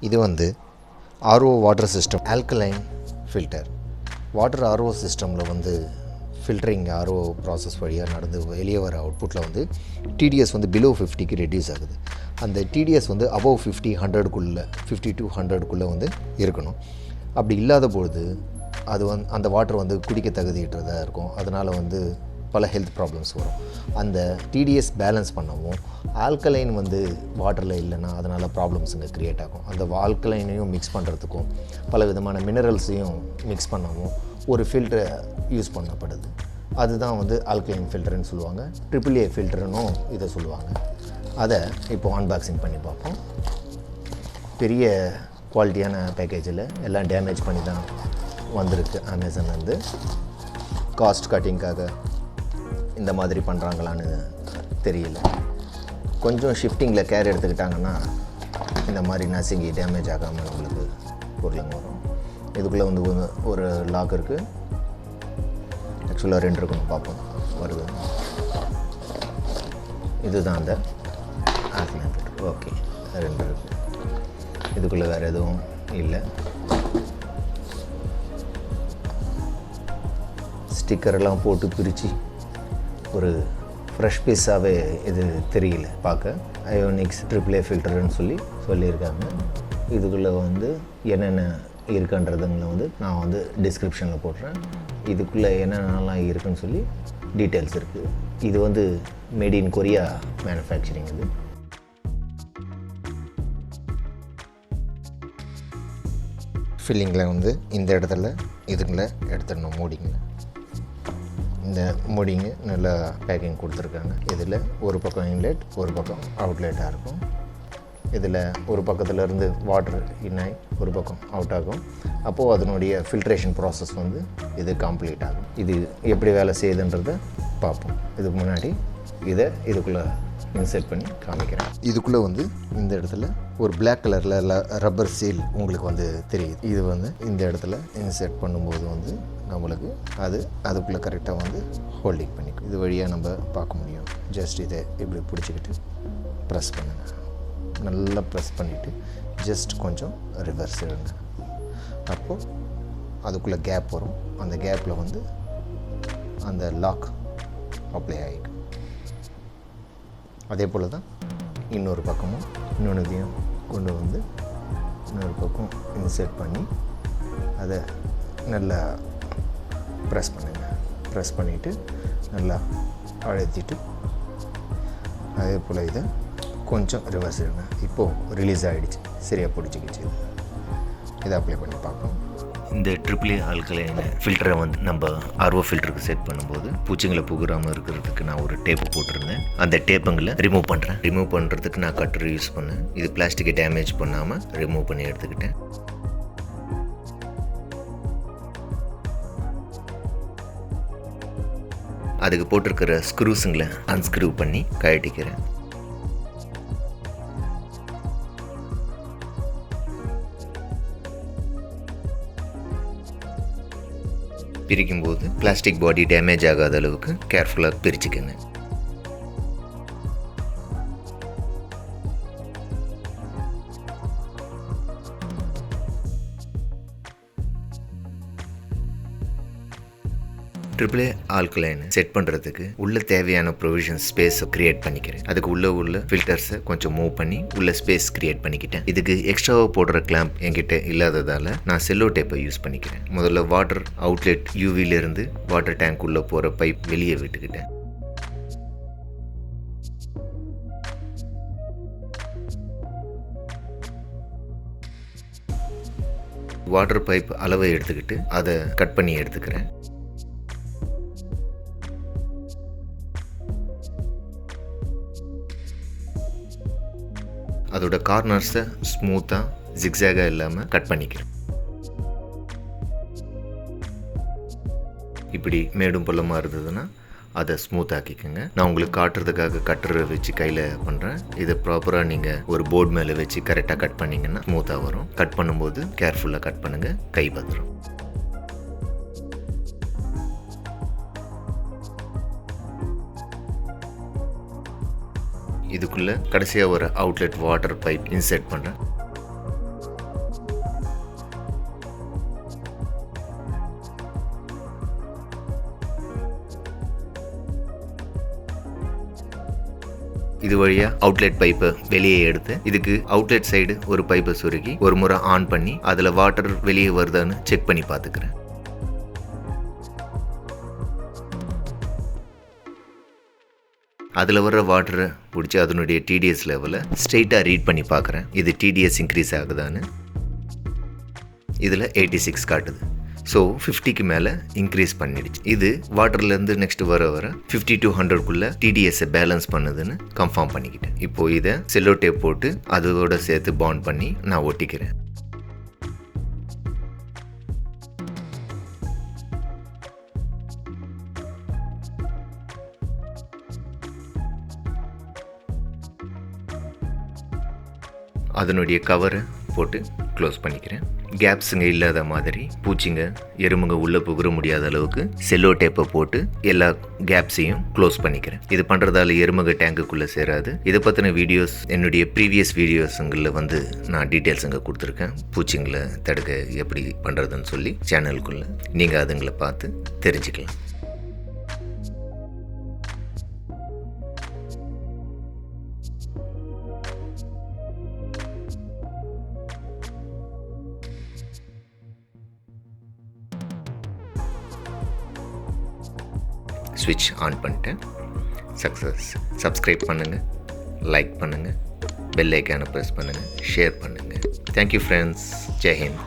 இது வந்து RO water system alkaline filter. Water RO சிஸ்டமில் வந்து ஃபில்டரிங் RO ப்ராசஸ் வழியாக நடந்து வெளியே வர அவுட்புட்டில் வந்து TDS வந்து பிலோ 50க்கு ரெடியூஸ் ஆகுது. அந்த TDS வந்து அபவ் 50 100க்குள்ளே 50 to 100க்குள்ளே வந்து இருக்கணும். அப்படி இல்லாத பொழுது அது அந்த வாட்டர் வந்து குடிக்க தகுதியற்றதாக இருக்கும். அதனால் வந்து பல ஹெல்த் ப்ராப்ளம்ஸ் வரும். அந்த TDS பேலன்ஸ் பண்ணவும் ஆல்கலைன் வந்து வாட்டரில் இல்லைன்னா அதனால் ப்ராப்ளம்ஸ் இங்கே க்ரியேட் ஆகும். அந்த ஆல்கலைனையும் மிக்ஸ் பண்ணுறதுக்கும் பல விதமான மினரல்ஸையும் மிக்ஸ் பண்ணவும் ஒரு ஃபில்டரை யூஸ் பண்ணப்படுது. அதுதான் வந்து ஆல்கலைன் ஃபில்டர்னு சொல்லுவாங்க. AAA ஃபில்டர்னும் இதை சொல்லுவாங்க. அதை இப்போ அன்பாக்சிங் பண்ணி பார்ப்போம். பெரிய குவாலிட்டியான பேக்கேஜில் எல்லாம் டேமேஜ் பண்ணி தான் வந்திருக்கு. அமேசான்லேருந்து காஸ்ட் கட்டிங்காக இந்த மாதிரி பண்ணுறாங்களான்னு தெரியல. கொஞ்சம் ஷிஃப்டிங்கில் கேர் எடுத்துக்கிட்டாங்கன்னா இந்த மாதிரி நசுங்கி டேமேஜ் ஆகாமல் நம்மளுக்கு பொருளுங்க வரும். இதுக்குள்ளே வந்து ஒரு லாக் இருக்குது. ஆக்சுவலாக 2 இருக்குன்னு பார்ப்போம். வருது. இதுதான் அந்த ஆல்கலைன் ஃபில்டர். ஓகே, 2 இருக்குது. இதுக்குள்ளே வேறு எதுவும் இல்லை. ஸ்டிக்கரெல்லாம் போட்டு பிரித்து ஒரு ஃப்ரெஷ் பீஸாகவே இது தெரியல பார்க்க. அயோனிக்ஸ் AAA ஃபில்டர்னு சொல்லியிருக்காங்க. இதுக்குள்ளே வந்து என்னென்ன இருக்குன்றதுங்களை வந்து நான் வந்து டிஸ்கிரிப்ஷனில் போடுறேன். இதுக்குள்ளே என்னென்னலாம் இருக்குதுன்னு சொல்லி டீட்டெயில்ஸ் இருக்குது. இது வந்து மேட் இன் கொரியா மேனுஃபேக்சரிங். இது ஃபில்லிங்கில் வந்து இந்த இடத்துல இதுங்களை எடுத்துடணும். மூடிங்க, இந்த மூடிங்க நல்லா பேக்கிங் கொடுத்துருக்காங்க. இதில் ஒரு பக்கம் இன்லெட், ஒரு பக்கம் அவுட்லெட்டாக இருக்கும். இதில் ஒரு பக்கத்தில் இருந்து வாட்டர் இன்னாய் ஒரு பக்கம் அவுட் ஆகும். அப்போது அதனுடைய ஃபில்ட்ரேஷன் ப்ராசஸ் வந்து இது கம்ப்ளீட் ஆகும். இது எப்படி வேலை செய்யுதுன்றதை பார்ப்போம். இதுக்கு முன்னாடி இதை இதுக்குள்ளே இன்செர்ட் பண்ணி காமிக்கிறேன். இதுக்குள்ளே வந்து இந்த இடத்துல ஒரு பிளாக் கலரில் ரப்பர் சீல் உங்களுக்கு வந்து தெரியுது. இது வந்து இந்த இடத்துல இன்செர்ட் பண்ணும்போது வந்து நம்மளுக்கு அதுக்குள்ளே கரெக்டாக வந்து ஹோல்டிங் பண்ணிக்கும். இது வழியாக நம்ம பார்க்க முடியும். ஜஸ்ட் இதை இப்படி பிடிச்சிக்கிட்டு ப்ரெஸ் பண்ணுங்கள். நல்லா ப்ரெஸ் பண்ணிவிட்டு ஜஸ்ட் கொஞ்சம் ரிவர்ஸ் எடுங்க. அப்போது அதுக்குள்ளே கேப் வரும். அந்த கேப்பில் வந்து அந்த லாக் அப்ளை ஆகிக்கும். அதே போல் தான் இன்னொரு பக்கமும் இன்னொன்றையும் கொண்டு வந்து இன்னொரு பக்கம் இன்செர்ட் பண்ணி அதை நல்லா ப்ரெஸ் பண்ணுங்கள். ப்ரெஸ் பண்ணிவிட்டு நல்லா அழுத்திட்டு அதே போல் இதை கொஞ்சம் ரிவர்ஸ் எடுங்க. இப்போது ரிலீஸ் ஆகிடுச்சு, சரியாக பிடிச்சிக்கிச்சு. இதை அப்ளை பண்ணி பார்ப்போம். இந்த AAA ஆல்கலைன் ஃபில்டரை வந்து நம்ம RO ஃபில்டருக்கு செட் பண்ணும்போது பூச்சிங்களை புகுறாமல் இருக்கிறதுக்கு நான் ஒரு டேப்பு போட்டிருந்தேன். அந்த டேப்புங்களை ரிமூவ் பண்ணுறேன். ரிமூவ் பண்ணுறதுக்கு நான் கட்டர் யூஸ் பண்ணேன். இது பிளாஸ்டிக்கை டேமேஜ் பண்ணாமல் ரிமூவ் பண்ணி எடுத்துக்கிட்டேன். அதுக்கு போட்டிருக்கிற ஸ்க்ரூஸுங்களை அன்ஸ்க்ரூ பண்ணி கழட்டிக்கிறேன். பிரிக்கும்போது பிளாஸ்டிக் பாடி டேமேஜ் ஆகாத அளவுக்கு கேர்ஃபுல்லாக பிரிச்சுக்கோங்க. AAA ஆல்கலைன் செட் பண்ணுறதுக்கு உள்ள தேவையான ப்ரொவிஷன் ஸ்பேஸை க்ரியேட் பண்ணிக்கிறேன். அதுக்கு உள்ள ஃபில்டர்ஸை கொஞ்சம் மூவ் பண்ணி உள்ள ஸ்பேஸ் க்ரியேட் பண்ணிக்கிட்டேன். இதுக்கு எக்ஸ்ட்ராவாக போடுற கிளாம்ப் என்கிட்ட இல்லாததால் நான் செல்லோ டேப்பை யூஸ் பண்ணிக்கிறேன். முதல்ல வாட்டர் அவுட்லெட் யூவிலேருந்து வாட்டர் டேங்க் உள்ளே போகிற பைப் வெளியே விட்டுக்கிட்டேன். வாட்டர் பைப் அளவை எடுத்துக்கிட்டு அதை கட் பண்ணி எடுத்துக்கிறேன். அதோட கார்னர்ஸை ஸ்மூத்தாக ஜிக்ஸாகாக இல்லாமல் கட் பண்ணிக்கிறேன். இப்படி மேடும் பள்ளமாக இருந்ததுன்னா அதை ஸ்மூத் ஆக்கிக்கோங்க. நான் உங்களுக்கு காட்டுறதுக்காக கட்டரை வச்சு கையில் பண்ணுறேன். இதை ப்ராப்பராக நீங்கள் ஒரு போர்டு மேலே வச்சு கரெக்டாக கட் பண்ணிங்கன்னா ஸ்மூத்தாக வரும். கட் பண்ணும்போது கேர்ஃபுல்லாக கட் பண்ணுங்கள், கை பத்திரம். இதுக்குள்ளே கடைசியாக ஒரு அவுட்லெட் வாட்டர் பைப் இன்செர்ட் பண்ணுறேன். இது வழியாக அவுட்லெட் பைப்பை வெளியே எடுத்து இதுக்கு அவுட்லெட் சைடு ஒரு பைப்பை சுருக்கி ஒரு முறை ஆன் பண்ணி அதில் வாட்டர் வெளியே வருதான்னு செக் பண்ணி பார்த்துக்கிறேன். அதில் வர்ற வாட்டரை பிடிச்சி அதனுடைய டிடிஎஸ் லெவலை ஸ்ட்ரெயிட்டாக ரீட் பண்ணி பார்க்குறேன். இது டிடிஎஸ் இன்க்ரீஸ் ஆகுதான்னு. இதில் 86 காட்டுது. ஸோ 50க்கு மேலே இன்க்ரீஸ் பண்ணிடுச்சு. இது வாட்டர்லேருந்து நெக்ஸ்ட் வர 50 to 100க்குள்ளே டிடிஎஸ்ஸை பேலன்ஸ் பண்ணுதுன்னு கன்ஃபார்ம் பண்ணிக்கிட்டேன். இப்போது இதை செல்லோ டேப் போட்டு அதோட சேர்த்து பாண்ட் பண்ணி நான் ஒட்டிக்கிறேன். அதனுடைய கவரை போட்டு க்ளோஸ் பண்ணிக்கிறேன். கேப்ஸுங்க இல்லாத மாதிரி, பூச்சிங்க எறும்புங்க உள்ளே புகுற முடியாத அளவுக்கு செல்லோ டேப்பை போட்டு எல்லா கேப்ஸையும் க்ளோஸ் பண்ணிக்கிறேன். இது பண்ணுறதால எறும்புங்க டேங்குக்குள்ளே சேராது. இதை பற்றின வீடியோஸ் என்னுடைய ப்ரீவியஸ் வீடியோஸுங்களில் நான் டீட்டெயில்ஸுங்க கொடுத்துருக்கேன். பூச்சிங்களை தடுக்க எப்படி பண்ணுறதுன்னு சொல்லி சேனலுக்குள்ளே நீங்கள் அதுங்களை பார்த்து தெரிஞ்சுக்கலாம். ஸ்விட்ச் ஆன் பண்ணிட்டேன். சக்ஸஸ். சப்ஸ்கிரைப் பண்ணுங்கள், லைக் பண்ணுங்கள், பெல் ஐக்கானை ப்ரெஸ் பண்ணுங்கள், ஷேர் பண்ணுங்கள். Thank you friends. ஜெய் ஹிந்த்.